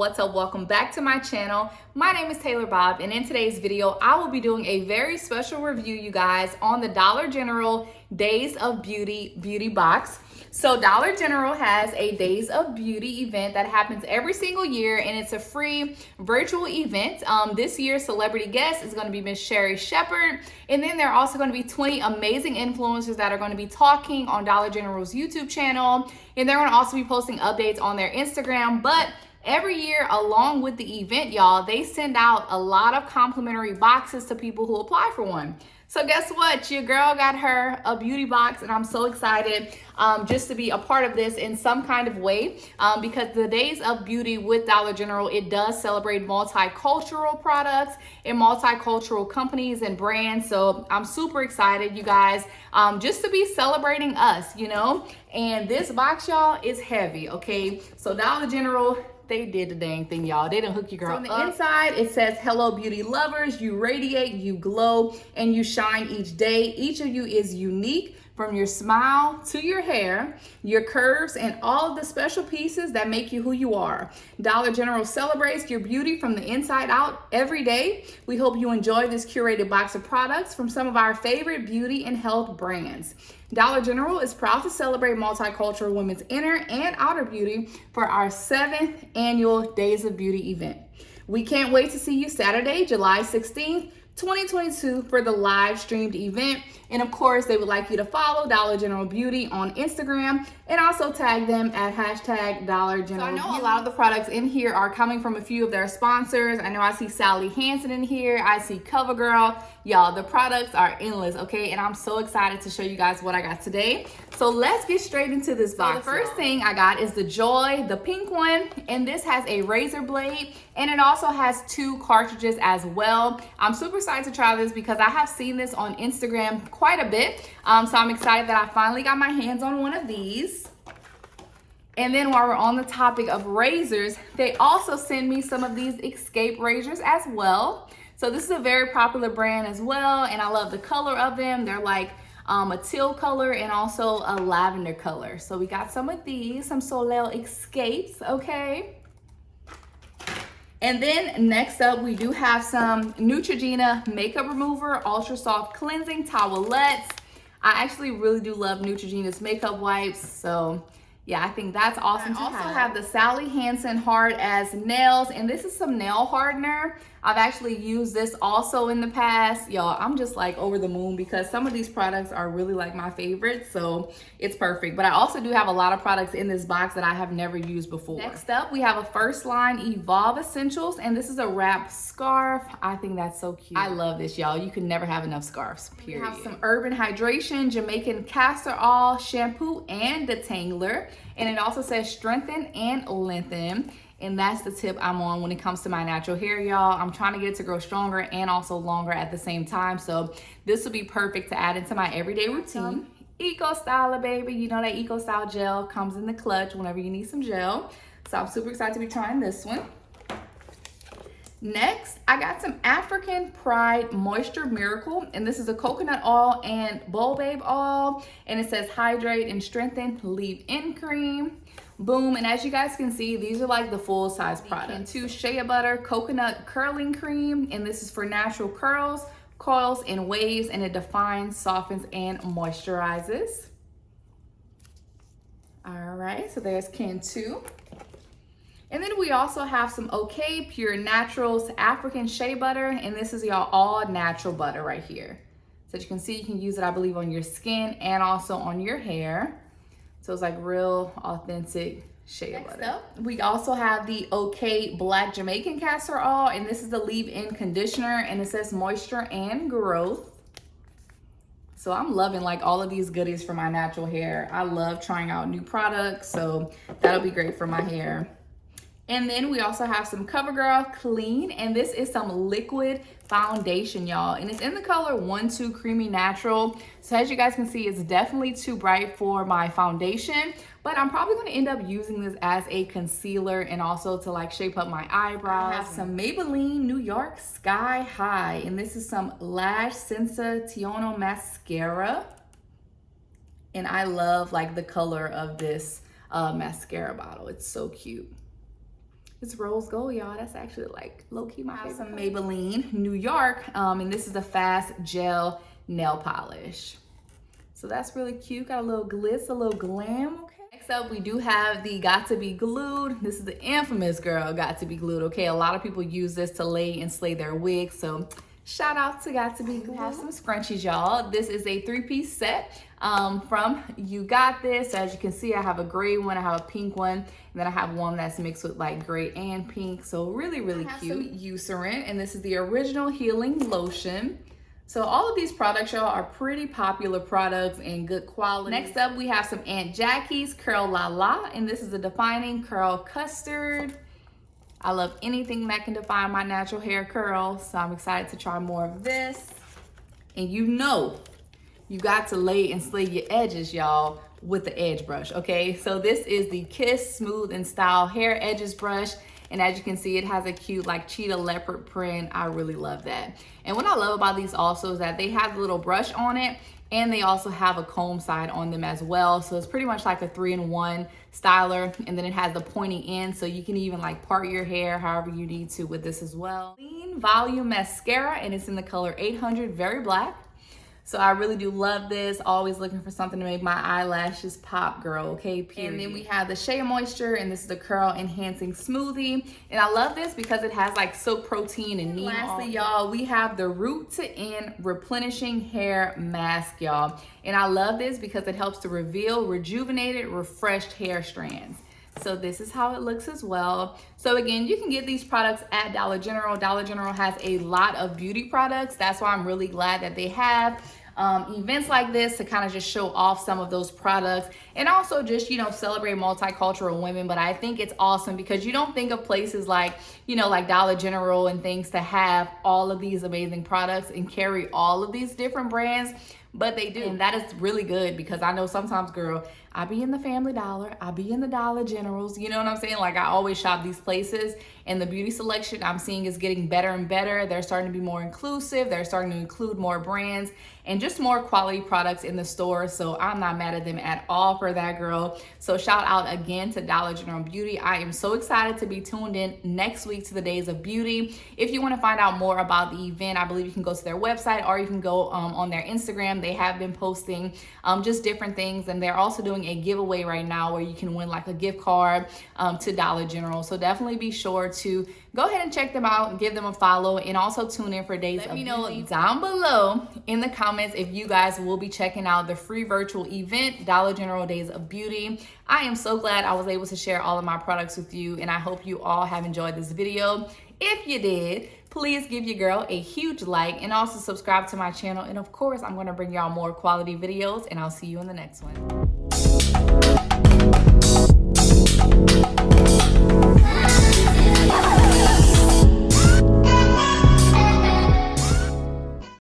what's up? Welcome back to my channel. My name is Taylor Bob, and in today's video I will be doing a very special review, you guys, on the Dollar General Days of Beauty box. So Dollar General has a Days of Beauty event that happens every single year, and it's a free virtual event. This year's celebrity guest is going to be Miss Sherry Shepherd, and then there are also going to be 20 amazing influencers that are going to be talking on Dollar General's YouTube channel, and they're going to also be posting updates on their Instagram. But every year, along with the event, y'all, they send out a lot of complimentary boxes to people who apply for one. So guess what? Your girl got her a beauty box, and I'm so excited just to be a part of this in some kind of way, because the Days of Beauty with Dollar General, it does celebrate multicultural products and multicultural companies and brands. So I'm super excited, you guys, just to be celebrating us, you know. And this box, y'all, is heavy, okay? So Dollar General, they did the dang thing, y'all. They didn't hook your girl up. So on the inside, it says, "Hello, beauty lovers. You radiate, you glow, and you shine each day. Each of you is unique, from your smile to your hair, your curves, and all of the special pieces that make you who you are. Dollar General celebrates your beauty from the inside out every day. We hope you enjoy this curated box of products from some of our favorite beauty and health brands. Dollar General is proud to celebrate multicultural women's inner and outer beauty for our 7th annual Days of Beauty event. We can't wait to see you Saturday, July 16th, 2022 for the live streamed event. And of course, they would like you to follow Dollar General Beauty on Instagram and also tag them at hashtag Dollar General. So I know a lot of the products in here are coming from a few of their sponsors. I know I see Hansen in here. I see Covergirl. Y'all, the products are endless, okay? And I'm so excited to show you guys what I got today. So let's get straight into this box. So the first thing I got is the Joy, the pink one. And this has a razor blade, and it also has 2 cartridges as well. I'm super excited to try this because I have seen this on Instagram quite a bit. So I'm excited that I finally got my hands on one of these. And then while we're on the topic of razors, they also send me some of these Escape razors as well. So this is a very popular brand as well, and I love the color of them. They're like a teal color and also a lavender color. So we got some of these, some Soleil Escapes, okay? And then next up, we do have some Neutrogena Makeup Remover Ultra Soft Cleansing Towelettes. I actually really do love Neutrogena's makeup wipes, so yeah, I think that's awesome. I also have the Sally Hansen Hard as Nails, and this is some nail hardener. I've actually used this also in the past. Y'all, I'm just like over the moon because some of these products are really like my favorites, so it's perfect. But I also do have a lot of products in this box that I have never used before. Next up, we have a First Line Evolve Essentials, and this is a wrap scarf. I think that's so cute. I love this, y'all. You can never have enough scarves, period. We have some Urban Hydration Jamaican Castor Oil Shampoo and Detangler, and it also says strengthen and lengthen. And that's the tip I'm on when it comes to my natural hair, y'all. I'm trying to get it to grow stronger and also longer at the same time. So this will be perfect to add into my everyday routine. Eco Styler, baby. You know that Eco Style gel comes in the clutch whenever you need some gel. So I'm super excited to be trying this one. Next, I got some African Pride Moisture Miracle, and this is a coconut oil and baobab oil, and it says hydrate and strengthen leave-in cream. Boom. And as you guys can see, these are like the full size products. 2 Shea Butter Coconut Curling Cream, and this is for natural curls, coils, and waves, and it defines, softens, and moisturizes. All right, so there's can 2. And then we also have some OK Pure Naturals African Shea Butter, and this is y'all all natural butter right here. So as you can see, you can use it, I believe, on your skin and also on your hair. So it's like real authentic shea butter. Next up, we also have the OK Black Jamaican Castor Oil, and this is the leave-in conditioner, and it says moisture and growth. So I'm loving like all of these goodies for my natural hair. I love trying out new products, so that'll be great for my hair. And then we also have some Covergirl Clean, and this is some liquid foundation, y'all, and it's in the color 12 Creamy Natural. So as you guys can see, it's definitely too bright for my foundation, but I'm probably going to end up using this as a concealer and also to like shape up my eyebrows. I have some Maybelline New York Sky High, and this is some Lash Sensationo mascara, and I love like the color of this mascara bottle. It's so cute. It's rose gold, y'all. That's actually like low-key my favorite. Some Maybelline New York, and this is a fast gel nail polish. So that's really cute. Got a little glitz, a little glam, okay? Next up, we do have the Got to Be Glued. This is the infamous girl, Got to Be Glued, okay? A lot of people use this to lay and slay their wigs, so shout out to Got to Be Glued. We have some scrunchies, y'all. This is a 3-piece set from You Got This. As you can see, I have a gray one, I have a pink one, and then I have one that's mixed with like gray and pink. So really, really cute. Eucerin, and this is the Original Healing Lotion. So all of these products, y'all, are pretty popular products and good quality. Next up, we have some Aunt Jackie's Curl La La, and this is a defining curl custard. I love anything that can define my natural hair curl, so I'm excited to try more of this. And you know, you got to lay and slay your edges, y'all, with the edge brush, okay? So this is the Kiss Smooth and Style Hair Edges Brush. And as you can see, it has a cute like cheetah leopard print. I really love that. And what I love about these also is that they have a little brush on it, and they also have a comb side on them as well. So it's pretty much like a 3-in-1 styler. And then it has the pointy end, so you can even like part your hair however you need to with this as well. Clean Volume Mascara, and it's in the color 800 Very Black. So I really do love this. Always looking for something to make my eyelashes pop, girl, okay, period. And then we have the Shea Moisture, and this is the Curl Enhancing Smoothie. And I love this because it has like silk protein and neem. Lastly, y'all, we have the Root to End Replenishing Hair Mask, y'all. And I love this because it helps to reveal rejuvenated, refreshed hair strands. So this is how it looks as well. So again, you can get these products at Dollar General. Dollar General has a lot of beauty products. That's why I'm really glad that they have events like this to kind of just show off some of those products, and also just, you know, celebrate multicultural women. But I think it's awesome because you don't think of places like, you know, like Dollar General and things to have all of these amazing products and carry all of these different brands, but they do. And that is really good because I know sometimes, girl, I be in the Family Dollar, I be in the Dollar Generals, you know what I'm saying? Like, I always shop these places, and the beauty selection I'm seeing is getting better and better. They're starting to be more inclusive. They're starting to include more brands and just more quality products in the store. So I'm not mad at them at all for that, girl. So shout out again to Dollar General Beauty. I am so excited to be tuned in next week to the Days of Beauty. If you want to find out more about the event, I believe you can go to their website, or you can go on their Instagram. They have been posting just different things, and they're also doing a giveaway right now where you can win like a gift card to Dollar General. So definitely be sure to go ahead and check them out and give them a follow, and also tune in for Days of Beauty. Let me know down below in the comments if you guys will be checking out the free virtual event, Dollar General Days of Beauty. I am so glad I was able to share all of my products with you, and I hope you all have enjoyed this video. If you did, please give your girl a huge like, and also subscribe to my channel. And of course, I'm going to bring y'all more quality videos, and I'll see you in the next one.